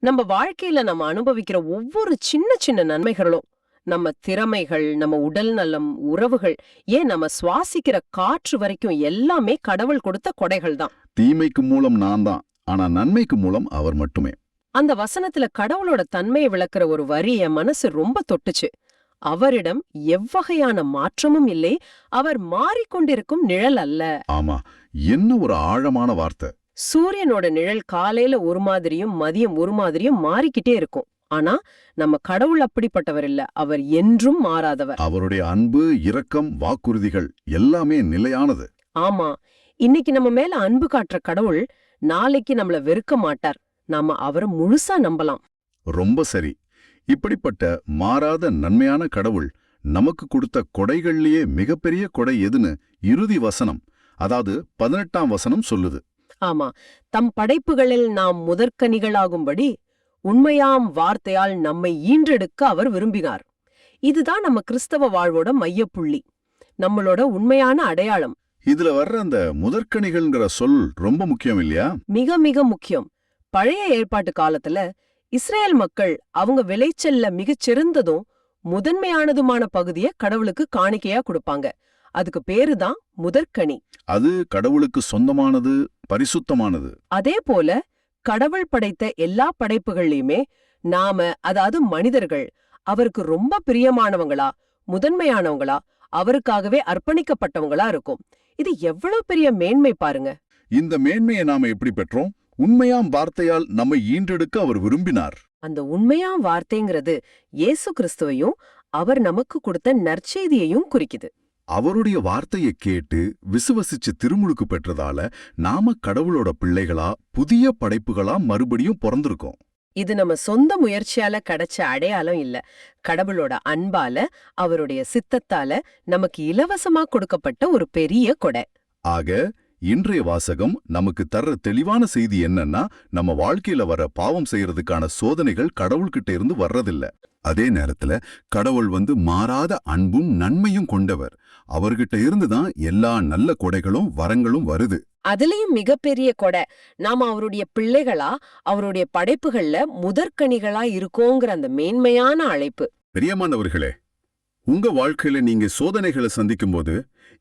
நம்ம வாழ்க்கையில நம்ம அனுபவிக்கிற ஒவ்வொரு சின்ன சின்ன நன்மைகளும், நம்ம திறமைகள், நம்ம உடல் நலம், உறவுகள், ஏன் நம்ம சுவாசிக்கிற காற்று வரைக்கும் எல்லாமே கடவுள் கொடுத்த கொடைகள் தான். தீமைக்கு மூலம் நான் தான், ஆனா நன்மைக்கு மூலம் அவர் மட்டுமே. அந்த வசனத்துல கடவுளோட தன்மையை விளக்குற ஒரு வரி என் மனசு ரொம்ப தொட்டுச்சு. அவரிடம் எவ்வகையான மாற்றமும் இல்லை, அவர் மாறிக்கொண்டிருக்கும் நிழல் அல்ல. ஆமா, என்ன ஒரு ஆழமான வார்த்தை. சூரியனோட நிழல் காலையில ஒரு மாதிரியும் மதியம் ஒரு மாதிரியும் மாறிக்கிட்டே இருக்கும். ஆனா நம்ம கடவுள் அப்படிப்பட்டவர் இல்ல, அவர் என்றும் மாறாதவர். அவருடைய அன்பு, இரக்கம், வாக்குறுதிகள் எல்லாமே நிலையானது. ஆமா, இன்னைக்கு நம்ம மேல அன்பு காட்டுற கடவுள் நாளைக்கு நம்மள வெறுக்க மாட்டார். நாம அவரை முழுசா நம்பலாம். ரொம்ப சரி. இப்படிப்பட்ட மாறாத நன்மையான கடவுள் நமக்கு கொடுத்த கொடைகள்லயே மிகப்பெரிய கொடை எதுன்னு இறுதி வசனம், அதாவது 18ஆம் வசனம் சொல்லுது. ஆமா, தம் படைப்புகளில் நாம் முதற்கனிகளாகும்படி உண்மையாம் வார்த்தையால் நம்மை ஈன்றெடுக்க அவர் விரும்பினார். இதுதான் நம்ம கிறிஸ்தவ வாழ்வோட மையப்புள்ளி, நம்மளோட உண்மையான அடையாளம். இதுல வர்ற அந்த முதற்கனிகள்ங்கிற சொல் ரொம்ப முக்கியம் இல்லையா? மிக மிக முக்கியம். பழைய ஏற்பாட்டு காலத்துல இஸ்ரேல் மக்கள் அவங்க விளைச்சல்ல மிகச்சிறந்ததும் முதன்மையானதுமான பகுதிய கடவுளுக்கு காணிக்கையா கொடுப்பாங்க. அதுக்கு பேருதான் முதற்கனி. அது கடவுளுக்கு சொந்தமானது, பரிசுத்தமானது. அதே போல கடவுள் படைத்த எல்லா படைப்புகள்லயுமே நாம, அதாவது மனிதர்கள், அவருக்கு ரொம்ப பிரியமானவங்களா, முதன்மையானவங்களா, அவருக்காகவே அர்ப்பணிக்கப்பட்டவங்களா இருக்கும். இது எவ்வளவு பெரிய மேன்மை பாருங்க. இந்த மேன்மையை நாம எப்படி பெற்றோம்? உண்மையாம் வார்த்தையால் நம்மை ஈன்றெடுக்க அவர் விரும்பினார். அந்த உண்மையாம் வார்த்தைங்கிறது இயேசு கிறிஸ்துவையும் அவர் நமக்கு கொடுத்த நற்செய்தியையும் குறிக்குது. அவருடைய வார்த்தையை கேட்டு விசுவசிச்சு திருமுழுக்கு பெற்றதால நாம கடவுளோட பிள்ளைகளா, புதிய படைப்புகளா மறுபடியும் பிறந்திருக்கோம். இது நம்ம சொந்த முயற்சியால கிடைச்ச அடையாளம் இல்ல. கடவுளோட அன்பால, அவருடைய சித்தத்தால நமக்கு இலவசமா கொடுக்கப்பட்ட ஒரு பெரிய கொடை. ஆக இன்றைய வாசகம் நமக்கு தர்ற தெளிவான செய்தி என்னன்னா, நம்ம வாழ்க்கையில வர பாவம் செய்யறதுக்கான சோதனைகள் கடவுள்கிட்ட இருந்து வர்றதில்ல. அதே நேரத்துல கடவுள் மாறாத அன்பும் நன்மையும் கொண்டவர். அவர்கிட்ட இருந்துதான் எல்லா நல்ல கொடைகளும் வரங்களும் வருது. அதுலயும் மிகப்பெரிய கொடை, நாம அவருடைய பிள்ளைகளா, அவருடைய படைப்புகள்ல முதற்கனிகளா இருக்கோங்கிற அந்த மேன்மையான அழைப்பு. பிரியமானவர்களே, உங்க வாழ்க்கையில நீங்க சோதனைகளை சந்திக்கும் போது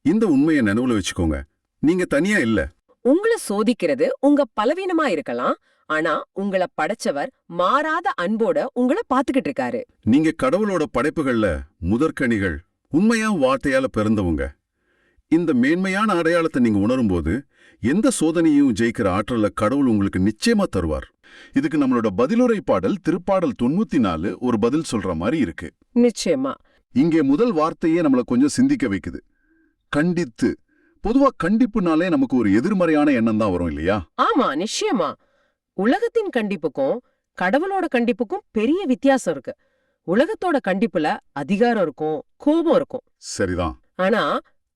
இந்த உண்மையை நினைவுல வச்சுக்கோங்க. நீங்க தனியா இல்ல. உங்களை சோதிக்கிறது உங்க பலவீனமா இருக்கலாம். ஆனா உங்களை படைச்சவர் மாறாத அன்போட உங்களை பாத்துக்கிட்டு இருக்காரு. நீங்க கடவுளோட படைப்புகள்ல முதற்கனிகள், உண்மையா வார்த்தையால பிறந்தவங்க. இந்த மேன்மையான அடையாளத்தை நீங்க உணரும்போது எந்த சோதனையும் ஜெயிக்கிற ஆற்றல கடவுள் உங்களுக்கு நிச்சயமா தருவார். இதுக்கு நம்மளோட பதிலுரை பாடல் திருப்பாடல் 94 ஒரு பதில் சொல்ற மாதிரி இருக்கு. நிச்சயமா. இங்கே முதல் வார்த்தையே நம்மள கொஞ்சம் சிந்திக்க வைக்குது. கண்டித்து. பொதுவா கண்டிப்புனாலே நமக்கு ஒரு எதிர்மறையான எண்ணம் தான் வரும் இல்லையா? ஆமா, நிச்சயமா. உலகத்தின் கண்டிப்புக்கும் கடவுளோட கண்டிப்புக்கும் பெரிய வித்தியாசம் இருக்கு. உலகத்தோட கண்டிப்புல அதிகாரம் இருக்கும், கோபம் இருக்கும். சரிதான். ஆனா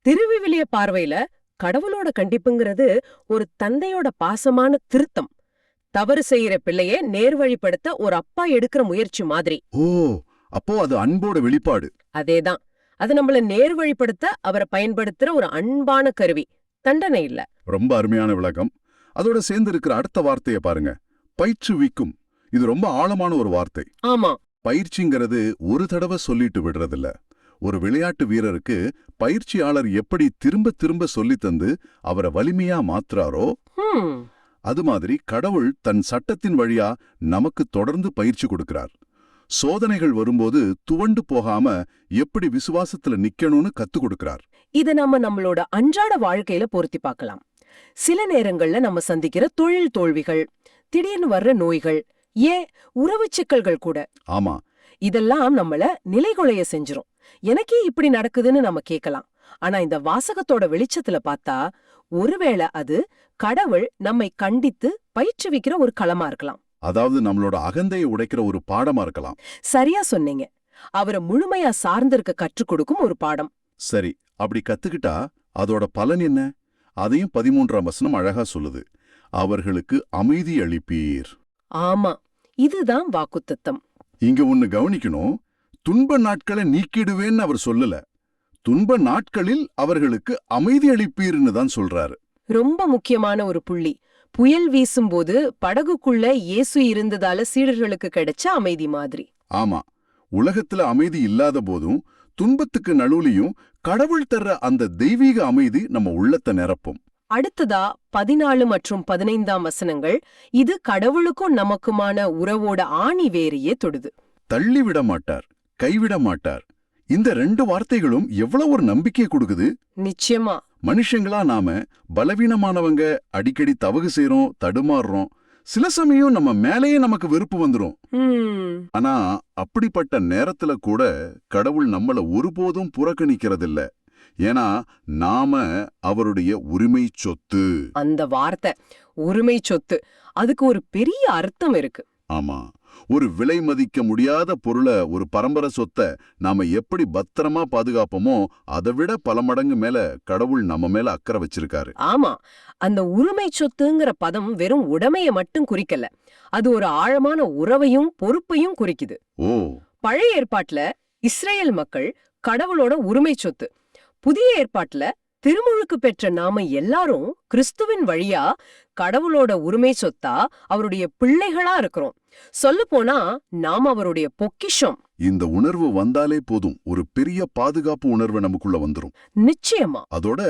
திருவிவிலிய பார்வையில கடவுளோட கண்டிப்புங்கிறது ஒரு தந்தையோட பாசமான திருத்தம். தவறு செய்யற பிள்ளையே நேர்வழிப்படுத்த ஒரு அப்பா எடுக்கிற முயற்சி மாதிரி. ஓ, அப்போ அது அன்போட வெளிப்பாடு. அதேதான். அது நம்மள நேர்வழிப்படுத்த அவரை பயன்படுத்துற ஒரு அன்பான கருவி, தண்டனை இல்ல. ரொம்ப அருமையான விளக்கம். அதோட சேர்ந்து இருக்கிற அடுத்த வார்த்தையை பாருங்க, பயிற்றுவிக்கும். இது ரொம்ப ஆழமான ஒரு வார்த்தை. ஆமா. பயிற்சிங்கிறது ஒரு தடவை சொல்லிட்டு விடுறதில்ல. ஒரு விளையாட்டு வீரருக்கு பயிற்சியாளர் எப்படி திரும்ப திரும்ப சொல்லித் தந்து அவரை வலிமையா மாத்துறாரோ, அது மாதிரி கடவுள் தன் சட்டத்தின் வழியா நமக்கு தொடர்ந்து பயிற்சி கொடுக்கிறார். சோதனைகள் வரும்போது துவண்டு போகாம எப்படி விசுவாசத்துல நிக்கணும்னு கத்து கொடுக்கிறார். இத நம்மளோட அன்றாட வாழ்க்கையில பொருத்தி பார்க்கலாம். சில நேரங்கள்ல நம்ம சந்திக்கிற தொழில் தோல்விகள், திடீர்னு வர்ற நோய்கள், ஏன் உறவு சிக்கல்கள் கூட. ஆமா, இதெல்லாம் நம்மள நிலைகுலைய செஞ்சிரும். எனக்கே இப்படி நடக்குதுன்னு நம்ம கேட்கலாம். ஆனா இந்த வாசகத்தோட வெளிச்சத்துல பார்த்தா, ஒருவேளை அது கடவுள் நம்மை கண்டித்து பயிற்றுவிக்கிற ஒரு களமா இருக்கலாம். அதாவது நம்மளோட அகந்தையை உடைக்கிற ஒரு பாடமா இருக்கலாம். சரியா சொன்னீங்க. அவரை முழுமையா சார்ந்திருக்க கற்றுக் கொடுக்கும் ஒரு பாடம். சரி, அப்படி கத்துக்கிட்டா அதோட பலன் என்ன? அதையும் 13ஆம் வசனம் அழகா சொல்லுது. அவர்களுக்கு அமைதி அளிப்பீர். ஆமா, இதுதான் வாக்குத்தத்தம். இங்க ஒன்னு கவனிக்கணும். துன்ப நாட்களை நீக்கிடுவேன்னு அவர் சொல்லல. துன்ப நாட்களில் அவர்களுக்கு அமைதி அளிப்பீர்னு தான் சொல்றாரு. ரொம்ப முக்கியமான ஒரு புள்ளி. புயல் வீசும்போது படகுக்குள்ள இயேசு இருந்ததால சீடர்களுக்கு கிடைச்ச அமைதி மாதிரி. ஆமா, உலகத்துல அமைதி இல்லாத போதும் துன்பத்துக்கு நடுவுலையும் கடவுள் தர்ற அந்த தெய்வீக அமைதி நம்ம உள்ளத்தை நிரப்பும். அடுத்ததா 14 மற்றும் 15ஆம் வசனங்கள் இது கடவுளுக்கும் நமக்குமான உறவோட ஆணி வேரையே தொடுது. தள்ளிவிட மாட்டார், கைவிட மாட்டார். இந்த 2 வார்த்தைகளும் எவ்வளவு ஒரு நம்பிக்கையை கொடுக்குது. நிச்சயமா. மனுஷங்களா நாம பலவீனமானவங்க, அடிக்கடி தவறு செய்றோம், தடுமாறுறோம். சில சமயம் நம்ம மேலேயே நமக்கு வெறுப்பு வந்துரும். ஆனா அப்படிப்பட்ட நேரத்துல கூட கடவுள் நம்மள ஒருபோதும் புறக்கணிக்கிறதில்ல. ஏன்னா நாம அவருடைய உரிமை சொத்து. அந்த வார்த்தை உரிமை சொத்து, அதுக்கு ஒரு பெரிய அர்த்தம் இருக்கு. ஆமா, ஒரு விலை மதிக்க முடியாத பொருளை, ஒரு பரம்பரை சொத்தை நாம எப்படி பத்திரமா பாதுகாப்போமோ அதை விட பல மடங்கு மேல கடவுள் நம்ம மேல அக்கறை வச்சிருக்காரு. ஆமா, அந்த உரிமை சொத்துங்கிற பதம் வெறும் உடைமைய மட்டும் குறிக்கல, அது ஒரு ஆழமான உறவையும் பொறுப்பையும் குறிக்குது. ஓ, பழைய ஏற்பாட்டுல இஸ்ரேல் மக்கள் கடவுளோட உரிமை சொத்து. புதிய ஏற்பாட்டுல திருமுழுக்கு பெற்ற நாம எல்லாரும் கிறிஸ்துவின் வழியா கடவுளோட உரிமை சொத்தா, அவருடைய பிள்ளைகளா இருக்கிறோம். சொல்லப்போனா நாம அவருடைய பொக்கிஷம். இந்த உணர்வு வந்தாலே போதும், ஒரு பெரிய பாதுகாப்பு உணர்வு நமக்குள்ள வந்துரும். நிச்சயமா. அதோட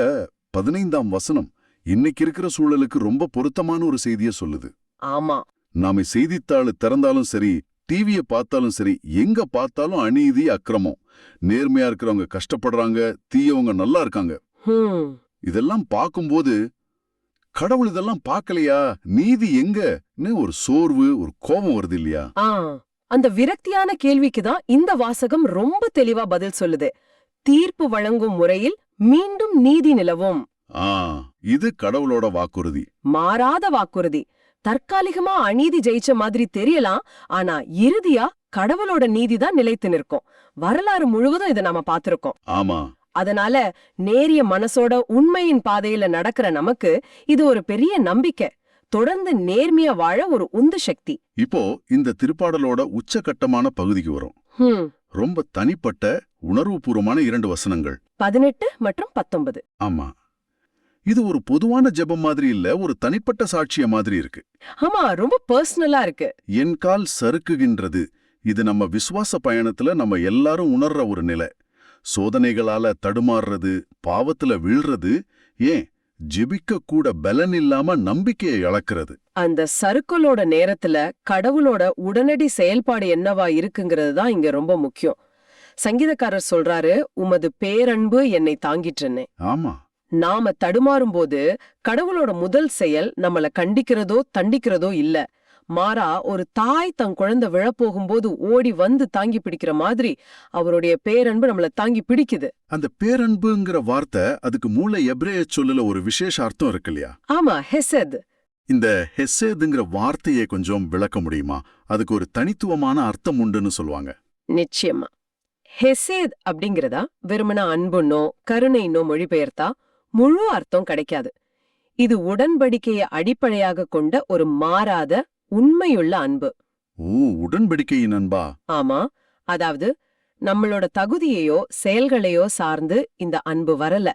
15ஆம் வசனம் இன்னைக்கு இருக்கிற சூழலுக்கு ரொம்ப பொருத்தமான ஒரு செய்தியை சொல்லுது. ஆமா, நாம செய்தித்தாள் திறந்தாலும் சரி, டிவியை பார்த்தாலும் சரி, எங்க பார்த்தாலும் அநீதி, அக்கிரமம். நேர்மையா இருக்கிறவங்க கஷ்டப்படுறாங்க, தீயவங்க நல்லா இருக்காங்க. ஹம் இதெல்லாம் பார்க்கும்போது கடவுள் இதெல்லாம் பார்க்கலையா, நீதி எங்கன்னு ஒரு சோர்வு, ஒரு கோபம் வருது இல்லையா? ஆ அந்த விரக்தியான கேள்விக்கு தான் இந்த வாசகம் ரொம்ப தெளிவா பதில் சொல்லுது. தீர்ப்பு வழங்கும் முறையில் மீண்டும் நீதி நிலவும். ஆ இது கடவுளோட வாக்குறுதி. மாறாத வாக்குறுதி. தற்காலிகமா அநீதி ஜெயிச்ச மாதிரி தெரியலாம், ஆனா இறுதியா கடவுளோட நீதி தான் நிலைத்து நிற்கும். வரலாறு முழுவதும் இதை நாம பார்த்திருக்கோம். ஆமா, அதனால நேரிய மனசோட உண்மையின் பாதையில நடக்கிற நமக்கு இது ஒரு பெரிய நம்பிக்கை. தொடர்ந்து நேர்மையா வாழ ஒரு உந்து சக்தி. இப்போ இந்த திருப்பாடலோட உச்சகட்டமான பகுதிக்கு வரும். ரொம்ப தனிப்பட்ட உணர்வுபூர்வமான 2 வசனங்கள், 18 மற்றும் 19. ஆமா, இது ஒரு பொதுவான ஜெபம் மாதிரி இல்ல, ஒரு தனிப்பட்ட சாட்சிய மாதிரி இருக்கு. ஆமா, ரொம்ப பர்சனலா இருக்கு. என் கால் சறுக்குகின்றது. இது நம்ம விசுவாச பயணத்துல நம்ம எல்லாரும் உணர்ற ஒரு நிலை. சோதனைகளால தடுமாறுறது, பாவத்துல வீழ்றது, ஏன் ஜெபிக்க கூட பலன் இல்லாம நம்பிக்கையை இழக்கிறது. அந்த சறுக்கலோட நேரத்துல கடவுளோட உடனடி செயல்பாடு என்னவா இருக்குங்கிறது தான் இங்க ரொம்ப முக்கியம். சங்கீதக்காரர் சொல்றாரு, உமது பேரன்பு என்னை தாங்கிட்டுன்னு. ஆமா, நாம தடுமாறும்போது கடவுளோட முதல் செயல் நம்மள கண்டிக்கிறதோ தண்டிக்கிறதோ இல்ல. மாறா, ஒரு தாய் தன் குழந்தை விழப்போகும்போது ஓடி வந்து தாங்கி பிடிக்கிற மாதிரி அவருடைய பேரன்பு நம்மள தாங்கி பிடிக்குது. அந்த பேரன்புங்கிற வார்த்தை, அதுக்கு மூல எபிரேய சொல்லுல ஒரு விசேஷ அர்த்தம் இருக்கு இல்லையா? ஆமா, ஹெசெத். இந்த ஹெசேதுங்கிற வார்த்தையை கொஞ்சம் விளக்க முடியுமா? அதுக்கு ஒரு தனித்துவமான அர்த்தம் உண்டுன்னு சொல்லுவாங்க. நிச்சயமா. ஹெசேத் அப்படிங்கிறதா வெறுமன அன்புன்னோ கருணைன்னோ மொழிபெயர்த்தா முழு அர்த்தம் கிடைக்காது. இது உடன்படிக்கையை அடிப்படையாக கொண்ட ஒரு மாறாத உண்மையுள்ள அன்பு. உடன்படிக்கையின் அன்பா? ஆமா, அதாவது நம்மளோட தகுதியையோ செயல்களையோ சார்ந்து இந்த அன்பு வரல.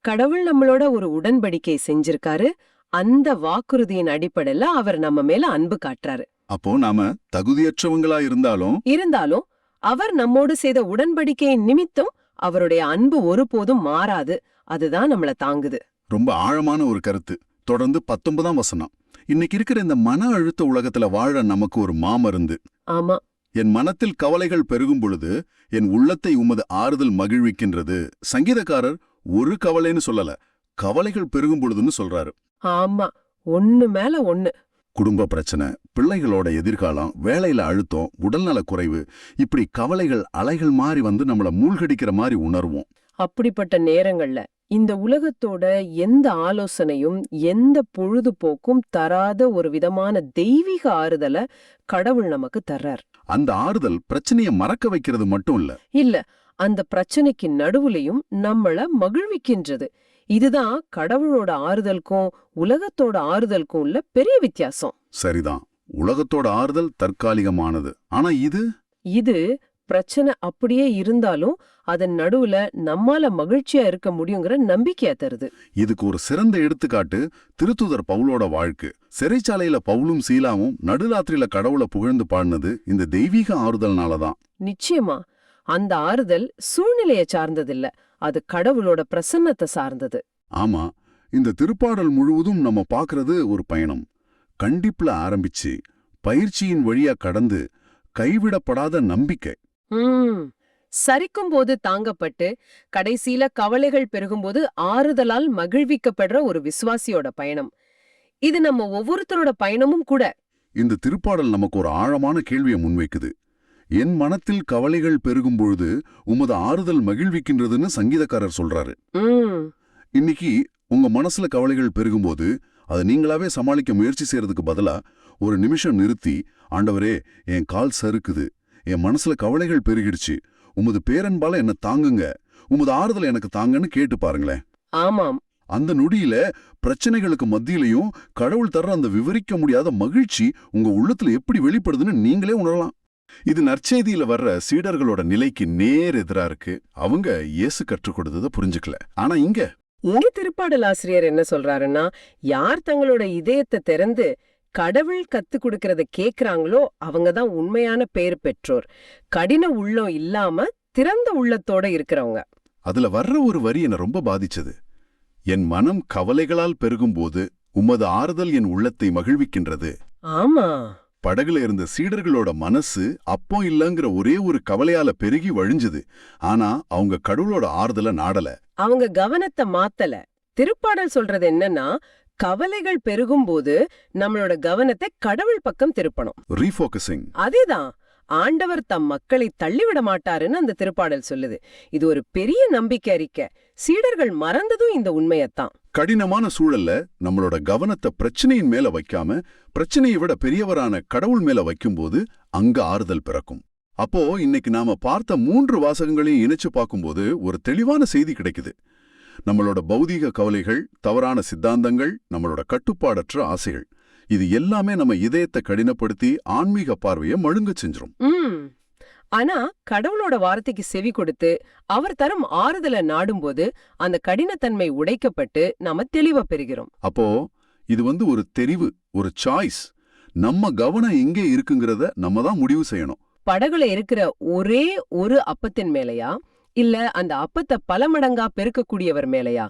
கடவுள் நம்மளோட ஒரு உடன்படிக்கை செஞ்சிருக்காரு. அந்த வாக்குறுதியின் அடிப்படையில அவர் நம்ம மேல அன்பு காட்டுறாரு. அப்போ நாம தகுதியற்றவங்களா இருந்தாலும் அவர் நம்மோடு செய்த உடன்படிக்கையின் நிமித்தம் அவருடைய அன்பு ஒருபோதும் மாறாது. அதுதான் நம்மள தாங்குது. ரொம்ப ஆழமான ஒரு கருத்து. தொடர்ந்து 19ஆம் வசனம். இன்னைக்கு இருக்கிற இந்த மன அழுத்த உலகத்துல வாழ நமக்கு ஒரு மாமருந்து. ஆமா, என் மனத்தில் கவலைகள் பெருகும் பொழுது என் உள்ளத்தை உமது ஆறுதல் மகிழ்விக்கின்றது. சங்கீதக்காரர் ஒரு கவலைன்னு சொல்லல, கவலைகள் பெருகும் பொழுதுன்னு சொல்றாரு. ஆமா, ஒண்ணு மேல ஒண்ணு. குடும்ப பிரச்சனை, பிள்ளைகளோட எதிர்காலம், வேலையில அழுத்தம், உடல்நல குறைவு, இப்படி கவலைகள் அலைகள் மாறி வந்து நம்மள மூழ்கடிக்கிற மாதிரி உணர்வோம். அப்படிப்பட்ட நேரங்கள்ல இந்த உலகத்தோட எந்த ஆலோசனையும் எந்த பொழுதுபோக்கும் தராத ஒரு விதமான தெய்வீக ஆறுதலை கடவுள் நமக்கு தர்றார். அந்த ஆறுதல் பிரச்சனையை மறக்க வைக்கிறது மட்டும் இல்ல, அந்த பிரச்சனைக்கு நடுவுலையும் நம்மள மகிழ்விக்கின்றது. இதுதான் கடவுளோட ஆறுதலுக்கும் உலகத்தோட ஆறுதலுக்கும் உள்ள பெரிய வித்தியாசம். சரிதான், உலகத்தோட ஆறுதல் தற்காலிகமானது. ஆனா இது பிரச்சனை அப்படியே இருந்தாலும் அதன் நடுவுல நம்மால மகிழ்ச்சியா இருக்க முடியுங்கிற நம்பிக்கையா தருது. இதுக்கு ஒரு சிறந்த எடுத்துக்காட்டு திருத்தூதர் பவுலோட வாழ்க்கை. சிறைச்சாலையில பவுலும் சீலாவும் நடுராத்திரியில கடவுளை புகழ்ந்து பாடினது இந்த தெய்வீக ஆறுதல்னாலதான். நிச்சயமா, அந்த ஆறுதல் சூழ்நிலையை சார்ந்ததில்ல, அது கடவுளோட பிரசன்னத்தை சார்ந்தது. ஆமா, இந்த திருப்பாடல் முழுவதும் நம்ம பாக்குறது ஒரு பயணம். கண்டிப்புல ஆரம்பிச்சு பயிற்சியின் வழியா கடந்து கைவிடப்படாத நம்பிக்கை. சரிக்கும் போது தாங்கப்பட்டு கடைசியில கவலைகள் பெருகும்போது ஆறுதலால் மகிழ்விக்கப்படுற ஒரு விசுவாசியோட பயணம். இது நம்ம ஒவ்வொருத்தரோட பயணமும் கூட. இந்த திருப்பாடல் நமக்கு ஒரு ஆழமான கேள்வியை முன்வைக்குது. என் மனத்தில் கவலைகள் பெருகும் பொழுது உமது ஆறுதல் மகிழ்விக்கின்றதுன்னு சங்கீதக்காரர் சொல்றாரு. இன்னைக்கு உங்க மனசுல கவலைகள் பெருகும்போது அதை நீங்களாவே சமாளிக்க முயற்சி செய்யறதுக்கு பதிலா ஒரு நிமிஷம் நிறுத்தி, ஆண்டவரே, என் கால் சறுக்குது, என் மனசுல கவலைகள் பெருகிடுச்சு, உமது பேரன்பால என்ன தாங்குங்க, உமது ஆறுதல் எனக்கு தாங்கன்னு கேட்டு பாருங்களேன். ஆமாம், அந்த நொடியில பிரச்சனைகளுக்கு மத்தியிலையும் கடவுள் தர்ற அந்த விவரிக்க முடியாத மகிழ்ச்சி உங்க உள்ளத்துல எப்படி வெளிப்படுதுன்னு நீங்களே உணரலாம். இது நற்செய்தியில வர்ற சீடர்களோட நிலைக்கு நேர் எதிரா இருக்கு. அவங்க இயேசு கற்றுக் கொடுத்ததை புரிஞ்சுக்கல. ஆனா இங்க திருப்பாடல் ஆசிரியர் என்ன சொல்றாருன்னா, யார் தங்களோட இதயத்தை திறந்து கடவுள் கத்து கொடுக்கறத கேக்குறாங்களோ அவங்கதான் உண்மையான பேர் பெற்றோர். கடின உள்ளம் இல்லாம திறந்த உள்ளத்தோட இருக்கிறவங்க. அதுல வர்ற ஒரு வரி என்ன ரொம்ப பாதிச்சது. என் மனம் கவலைகளால் பெருகும்போது உமது ஆறுதல் என் உள்ளத்தை மகிழ்விக்கின்றது. ஆமா, படகுல இருந்த சீடர்களோட மனசு அப்போ இல்லங்கிற ஒரே ஒரு கவலையால பெருகி வழிஞ்சுது. ஆனா அவங்க கடவுளோட ஆறுதல நாடல. அவங்க கவனத்தை மாத்தல. திருப்பாடல் சொல்றது என்னன்னா, கவலைகள் பெருகும்போது நம்மளோட கவனத்தை கடவுள் பக்கம் திருப்பணும். ரீஃபோக்கசிங். அதேதான், ஆண்டவர் தம் மக்களை தள்ளிவிட மாட்டாருன்னு அந்த திருப்பாடல் சொல்லுது. இது ஒரு பெரிய நம்பிக்கை அறிக்கை. சீடர்கள் மறந்ததும் இந்த உண்மையத்தான். கடினமான சூழல்ல நம்மளோட கவனத்தை பிரச்சனையின் மேல வைக்காம பிரச்சனையை விட பெரியவரான கடவுள் மேல வைக்கும்போது அங்க ஆறுதல் பிறக்கும். அப்போ இன்னைக்கு நாம பார்த்த 3 வாசகங்களையும் இணைச்சு பார்க்கும்போது ஒரு தெளிவான செய்தி கிடைக்குது. நம்மளோட பௌதீக கவலைகள், தவறான சித்தாந்தங்கள், நம்மளோட கட்டுப்பாடற்ற ஆசைகள், இது எல்லாமே நம்ம இதயத்தை கடினப்படுத்தி ஆன்மீக பார்வையை மழுங்க செஞ்சிரும். ஆனா கடவுளோட வார்த்தைக்கு செவி கொடுத்து அவர் தரும் ஆறுதலை நாடும்போது அந்த கடினத்தன்மை உடைக்கப்பட்டு நாம தெளிவா பெறுகிறோம். அப்போ இது ஒரு தெரிவு, ஒரு சாய்ஸ். நம்ம கவனம் எங்கே இருக்குங்கிறத நம்ம தான் முடிவு செய்யணும். படகுல இருக்கிற ஒரே ஒரு அப்பத்தின் மேலையா, இல்ல அந்த அப்பத்தை பல மடங்கா பெருக்கக்கூடியவர் மேலையா?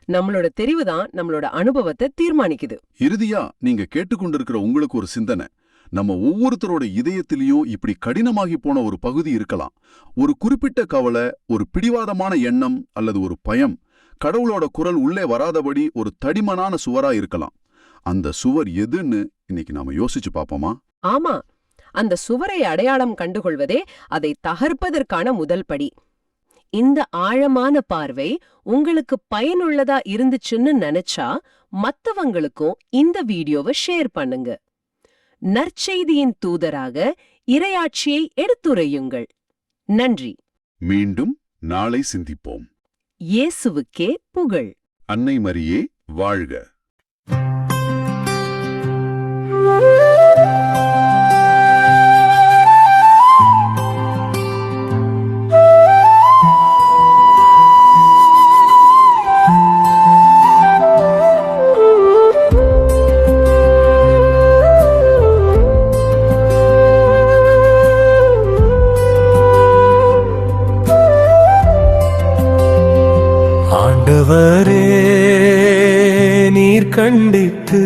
நம்மளோட தெரிவுதான் நம்மளோட அனுபவத்தை தீர்மானிக்குது. இறுதியா நீங்க கேட்டுக்கொண்டிருக்கிற உங்களுக்கு ஒரு சிந்தனை. நம்ம ஒவ்வொருத்தரோட இதயத்திலையும் இப்படி கடினமாகி போன ஒரு பகுதி இருக்கலாம். ஒரு குறிப்பிட்ட கவலை, ஒரு பிடிவாதமான எண்ணம் அல்லது ஒரு பயம், கடவுளோட குரல் உள்ளே வராதபடி ஒரு தடிமனான சுவரா இருக்கலாம். அந்த சுவர் எதுன்னு இன்னைக்கு நாம யோசிச்சு பாப்போமா? ஆமா, அந்த சுவரை அடையாளம் கண்டுகொள்வதே அதை தகர்ப்பதற்கான முதல் படி. இந்த ஆழமான பார்வை உங்களுக்கு பயனுள்ளதா இருந்துச்சுன்னு நினைச்சா மத்தவங்களுக்கும் இந்த வீடியோவை ஷேர் பண்ணுங்க. நற்செய்தியின் தூதராக இறையாட்சியை எடுத்துரையுங்கள். நன்றி. மீண்டும் நாளை சிந்திப்போம். இயேசுவுக்கே புகழ். அன்னை மரியே வாழ்க. ஆண்டவரே, நீர் கண்டித்து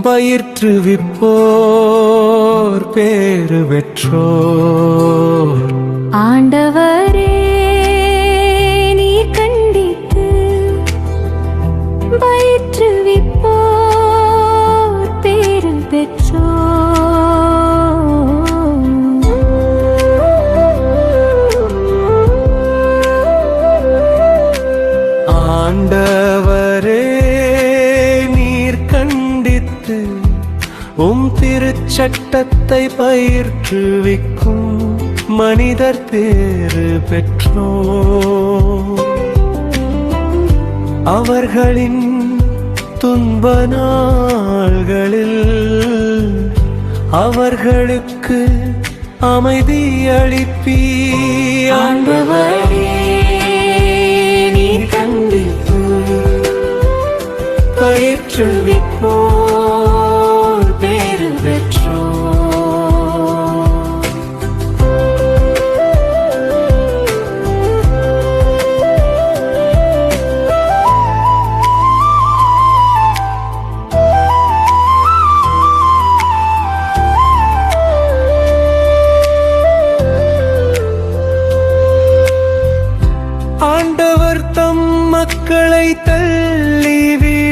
பயிற்றுவிப்போர் பேறு பெற்றோர். ஆண்டவரே, நீர் கண்டித்து பயிற்றுவிப்போர் பேறு பெற்றோர். ஆண்டவரே, நீர் கண்டித்து திருச்சட்டத்தை பயிற்றுவிக்கும் மனிதர் பேறு பெற்றோர். அவர்களின் துன்ப நாள்களில் அவர்களுக்கு அமைதி அளிப்பீர். ஆண்டவரே, நீர் கண்டித்து பயிற்றுவிப்போர் பேறு பெற்றோர். ஆண்டவர் தம் மக்களை தள்ளிவிடார்,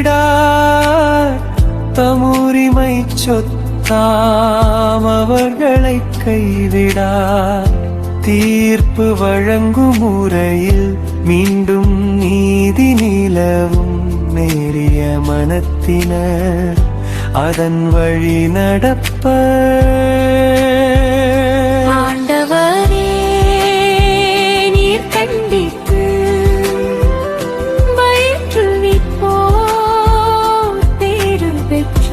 தம் உரிமை சொத்தாம் அவர்களை கைவிடார். தீர்ப்பு வழங்கும் முறையில் மீண்டும் நீதி நிலவும் நேரிய மனத்தினர் அதன் வழி நடப்பர். ஆண்டவரே, நீர் கண்டித்து பயிற்றுவிப்போர் பேறு பெற்றோர்.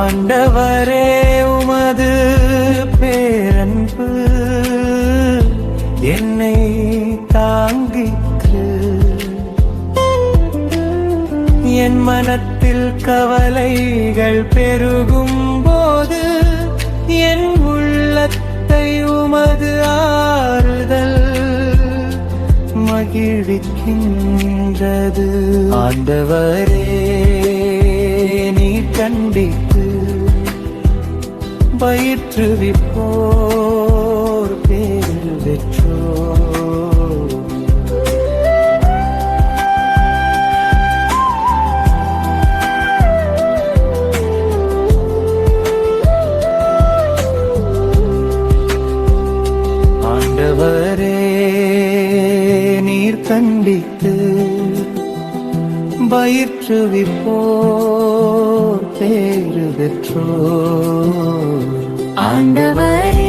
ஆண்டவரே உமது பேரன்பு என்னை தாங்கிற்று. என் மனத்தில் கவலைகள் பெருகும் போது என் உள்ளத்தை உமது ஆறுதல் மகிழ்விக்கின்றது. ஆண்டவரே நீ கண்டித்து பயிற்றுவிப்போர் பேறு பெற்றோர். ஆண்டவரே நீர் கண்டித்து பயிற்றுவிப்போர் பேறு பெற்றோர். ஆண்டவரே